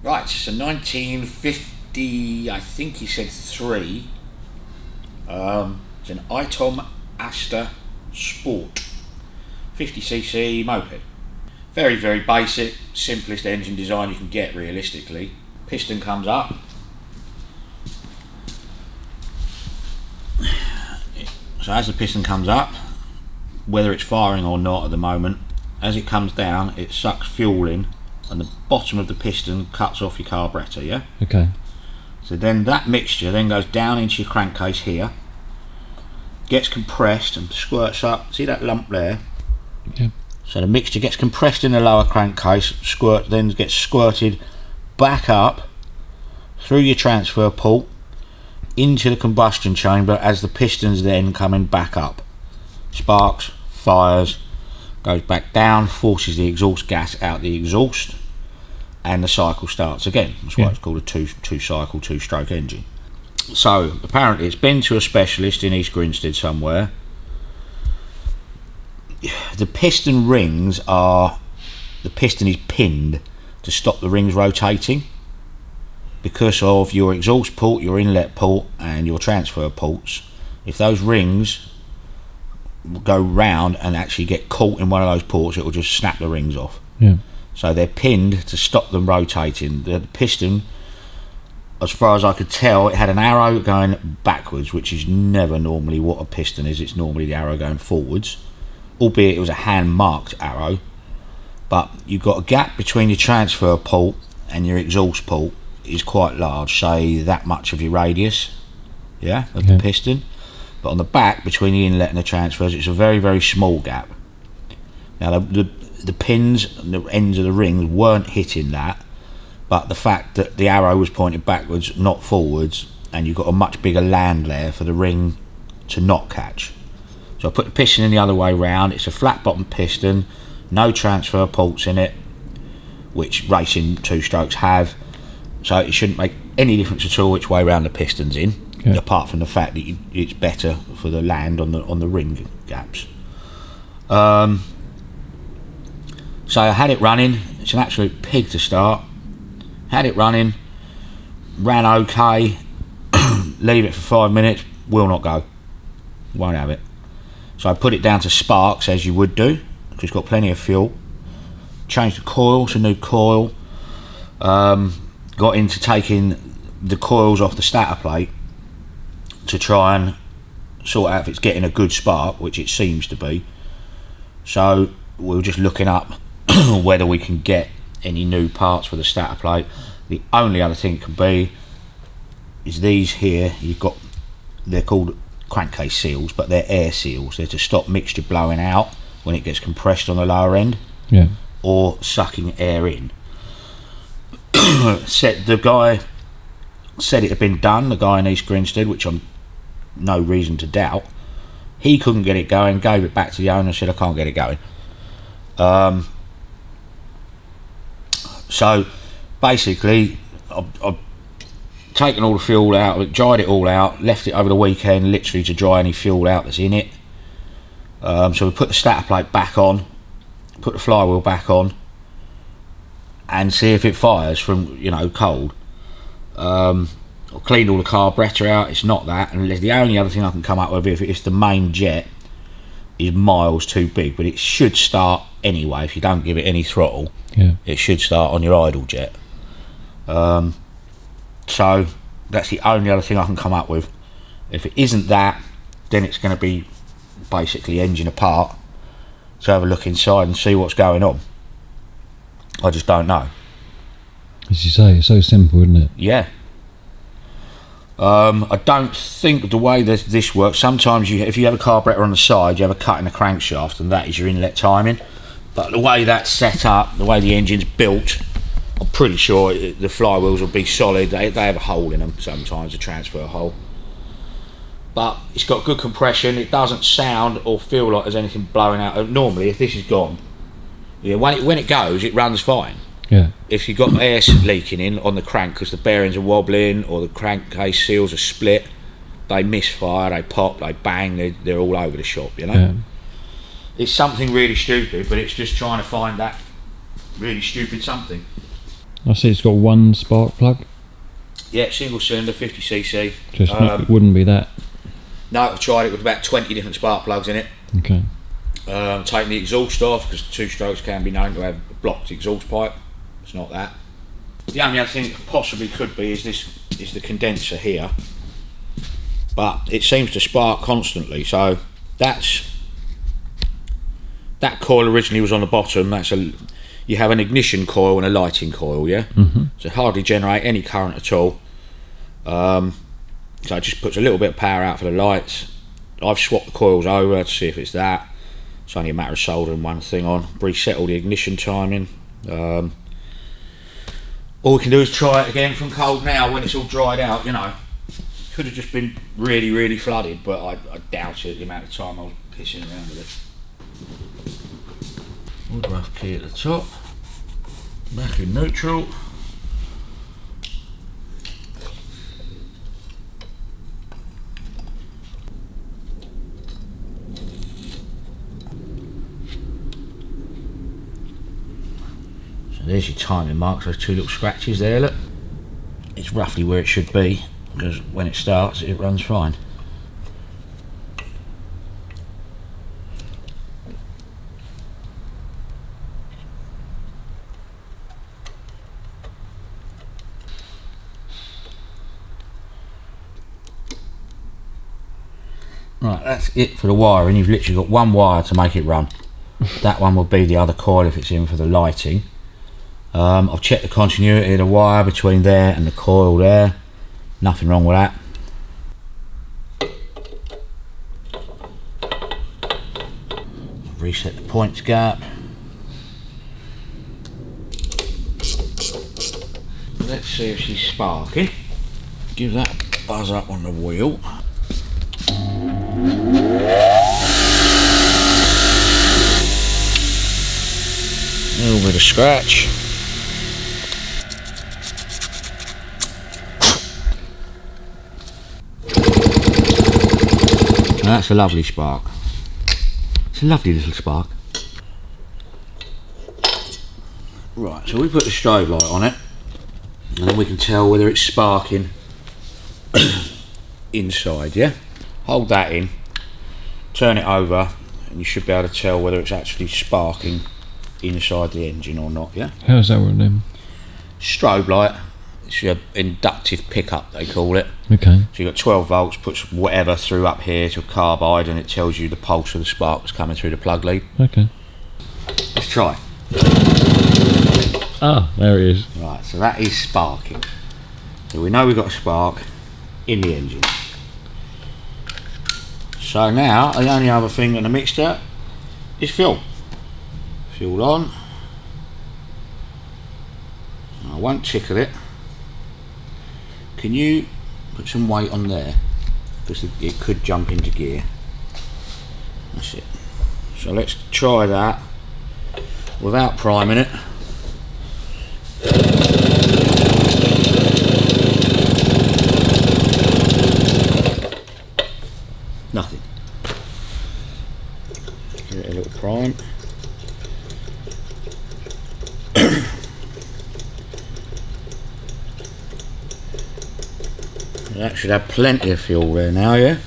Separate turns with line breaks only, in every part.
Right, it's a 1950, I think he said 3. It's an Itom Astor Sport 50cc moped. Very, very basic, simplest engine design you can get realistically. Piston comes up. So as the piston comes up, whether it's firing or not at the moment, as it comes down, it sucks fuel in, and the bottom of the piston cuts off your carburetor, yeah?
Okay.
So then that mixture then goes down into your crankcase here, gets compressed and squirts up. See that lump there?
Yeah.
So the mixture gets compressed in the lower crankcase, then gets squirted back up through your transfer port into the combustion chamber as the piston's then coming back up. Sparks, fires, goes back down, forces the exhaust gas out the exhaust, and the cycle starts again. That's why it's called a two-cycle, two-stroke engine. So apparently it's been to a specialist in East Grinstead somewhere. The piston rings the piston is pinned to stop the rings rotating because of your exhaust port, your inlet port and your transfer ports. If those rings go round and actually get caught in one of those ports, it will just snap the rings off.
Yeah.
So they're pinned to stop them rotating. The piston, as far as I could tell, it had an arrow going backwards, which is never normally what a piston is. It's normally the arrow going forwards, albeit it was a hand marked arrow. But you've got a gap between your transfer port and your exhaust port is quite large, say that much of your radius, of the piston. But on the back, between the inlet and the transfers, it's a very, very small gap. Now the pins and the ends of the rings weren't hitting that, but the fact that the arrow was pointed backwards, not forwards, and you've got a much bigger land there for the ring to not catch. So I put the piston in the other way round. It's a flat bottom piston, no transfer ports in it, which racing two-strokes have, so it shouldn't make any difference at all which way round the piston's in. Yeah. Apart from the fact that it's better for the land on the ring gaps. So I had it running. It's an absolute pig to start. Had it running, ran okay. Leave it for 5 minutes, will not go. Won't have it. So I put it down to sparks as you would do, because it's got plenty of fuel. Changed the coil to new coil. Got into taking the coils off the stator plate to try and sort out if it's getting a good spark, which it seems to be. So we were just looking up whether we can get any new parts for the stator plate. The only other thing it could be is these here. They're called crankcase seals, but they're air seals. They're to stop mixture blowing out when it gets compressed on the lower end, or sucking air in. The guy said it had been done, the guy in East Grinstead, which I'm no reason to doubt. He couldn't get it going, gave it back to the owner, said I can't get it going. So basically I've taken all the fuel out, dried it all out, left it over the weekend literally to dry any fuel out that's in it. So we put the stator plate back on, put the flywheel back on, and see if it fires from cold. I cleaned all the carburetor out. It's not that, and the only other thing I can come up with, if the main jet is miles too big, but it should start anyway if you don't give it any throttle. It should start on your idle jet. So that's the only other thing I can come up with. If it isn't that, then it's going to be basically engine apart, to have a look inside and see what's going on. I just don't know.
As you say, it's so simple, isn't it?
Yeah. I don't think the way this works, sometimes if you have a carburetor on the side, you have a cut in the crankshaft, and that is your inlet timing. But the way that's set up, the way the engine's built, I'm pretty sure the flywheels will be solid. They have a hole in them sometimes, a transfer hole. But it's got good compression. It doesn't sound or feel like there's anything blowing out. Normally, if this is gone, when it goes, it runs fine.
Yeah.
If you've got air leaking in on the crank because the bearings are wobbling or the crankcase seals are split, they misfire, they pop, they bang, they're all over the shop,
Yeah.
It's something really stupid, but it's just trying to find that really stupid something.
I see it's got one spark plug.
Yeah, single cylinder, 50cc.
Just it wouldn't be that.
No, I've tried it with about 20 different spark plugs in it.
Okay.
Taking the exhaust off, because two strokes can be known to have a blocked exhaust pipe. It's not that. The only other thing it possibly could be is the condenser here, but it seems to spark constantly. So that coil originally was on the bottom. You have an ignition coil and a lighting coil, yeah. So it hardly generate any current at all. So it just puts a little bit of power out for the lights. I've swapped the coils over to see if it's that. It's only a matter of soldering one thing on. Reset all the ignition timing. All we can do is try it again from cold now when it's all dried out, you know. Could have just been really, really flooded, but I doubt it, the amount of time I was pissing around with it. Wood rough key at the top. Back in neutral. There's your timing marks, those two little scratches there, look. It's roughly where it should be, because when it starts it runs fine. Right, that's it for the wiring. You've literally got one wire to make it run. That one will be the other coil if it's in for the lighting. I've checked the continuity of the wire between there and the coil there. Nothing wrong with that. I've reset the points gap. Let's see if she's sparking. Give that a buzz up on the wheel. A little bit of scratch. That's a lovely spark. It's a lovely little spark. Right, so we put the strobe light on it, and then we can tell whether it's sparking inside, yeah? Hold that in, turn it over, and you should be able to tell whether it's actually sparking inside the engine or not, yeah?
How's that work then?
Strobe light. It's your inductive pickup, they call it.
Okay.
So you've got 12 volts, puts whatever through up here to a carbide, and it tells you the pulse of the spark that's coming through the plug lead.
Okay.
Let's try.
Ah, there it is.
Right, so that is sparking. So we know we've got a spark in the engine. So now, the only other thing in the mixture is fuel. Fuel on. I won't tickle it. Can you put some weight on there, because it could jump into gear. That's it. So let's try that without priming it. Nothing. Give it a little prime. That should have plenty of fuel there now, yeah?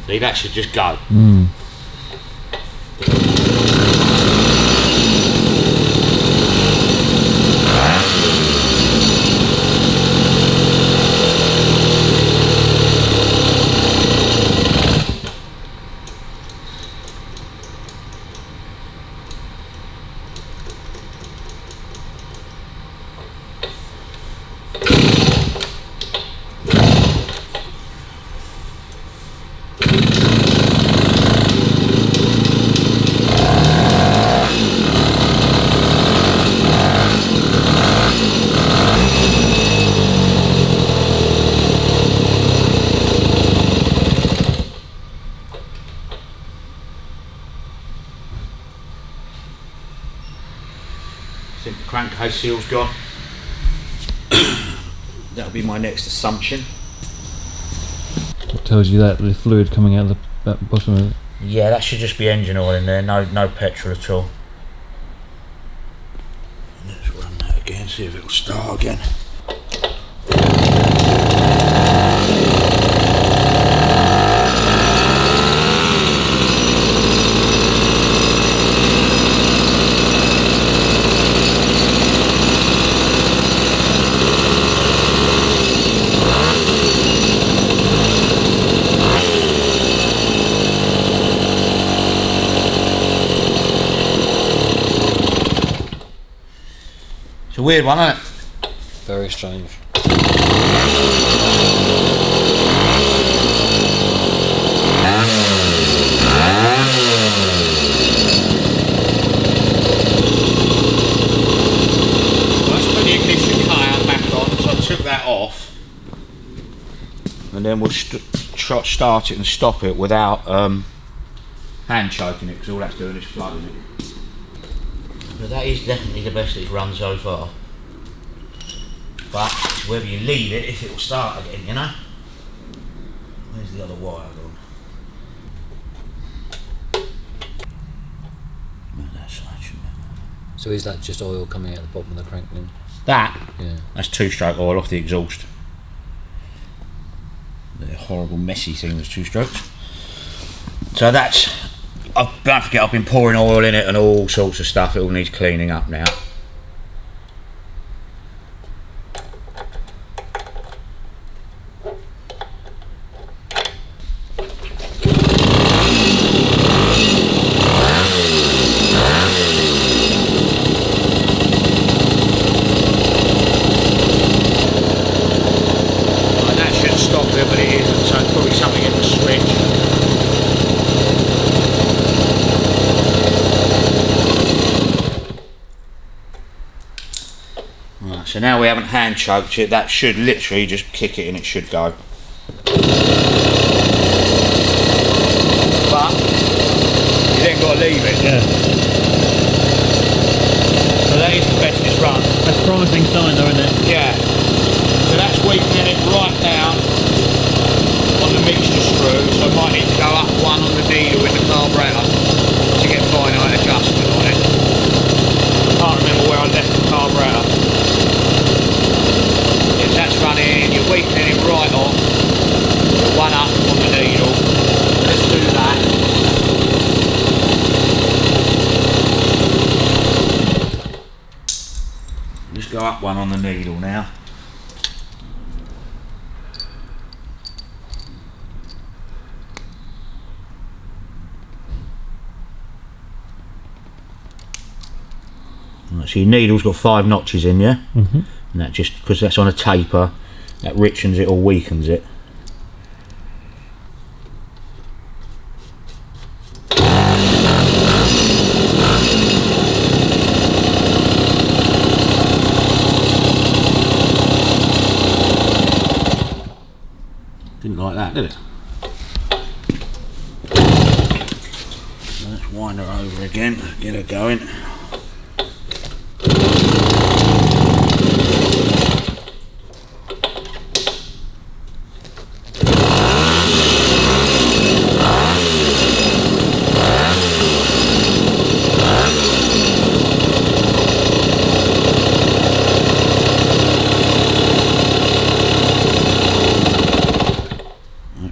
See, that should just go. crankcase seal's gone. That'll be my next assumption.
What tells you that? The fluid coming out of the bottom of it?
Yeah, that should just be engine oil in there, no petrol at all. Let's run that again, see if it'll start again. It's a weird one, isn't it?
Very strange.
Let's put the ignition cut back on, so I took that off. And then we'll start it and stop it without hand choking it, because all that's doing is flooding it. But that is definitely the best it's run so far. But it's whether you leave it, if it will start again, you know? Where's the other wire gone? That side should be.
So is that just oil coming out the bottom of the crank then?
That?
Yeah.
That's two-stroke oil off the exhaust. The horrible messy thing that's two strokes. So that's, don't forget I've been pouring oil in it and all sorts of stuff. It all needs cleaning up now. That should stop it, but it isn't, so it's probably something in the switch. So now we haven't hand choked it, that should literally just kick it and it should go. But you then got to leave it.
Yeah.
So that is the best it's run.
That's a promising sign though, isn't it?
Yeah. So that's weakening it right down on the mixture screw, so I might need to go up one on the needle in the carburetor to get finite adjustment on it. I can't remember where I left the carburetor. Yes, that's running, you're weakening it right off, one up on the needle. Let's do that. Just go up one on the needle now. Right, so your needle's got 5 notches in, yeah?
Mm-hmm.
And that just, because that's on a taper, that richens it or weakens it. Didn't like that, did it? Let's wind her over again, get her going.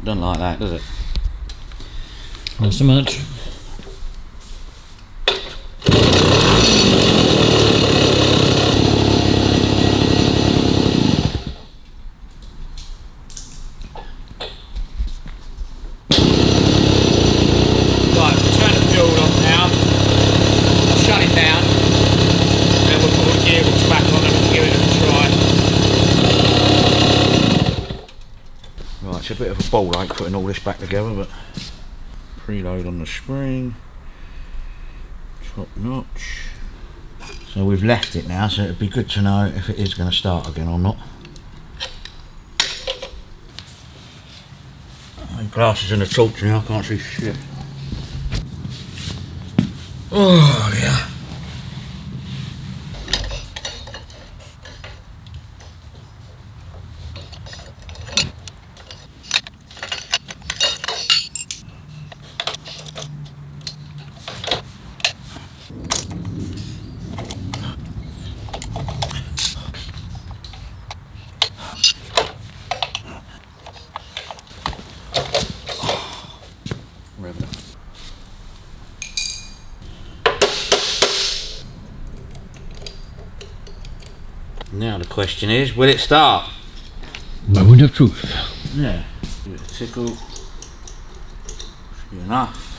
Doesn't like that, does it?
Not so much.
Right, turn the fuel on now. Shut it down. Then we'll put the gearbox back on and give it a try. Right, it's a bit of a ball ache putting all this back together, but preload on the spring, top notch. So we've left it now, so it'd be good to know if it is going to start again or not. My glasses and the torch now, I can't see shit. Oh yeah. Now the question is, will it start?
Moment of truth.
Yeah. Give it a tickle. Should be enough.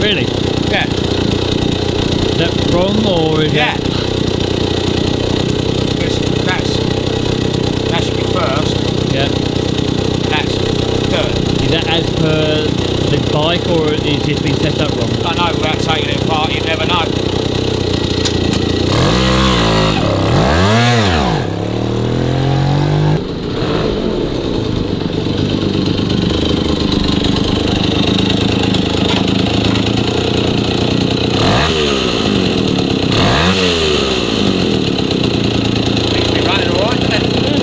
Really?
Yeah.
Is that wrong or is
Yeah. That should be first.
Yeah.
That's third.
Is that as per the bike or is this been set up wrong?
I know, without taking it apart, you never know. Seems to be running alright, doesn't it?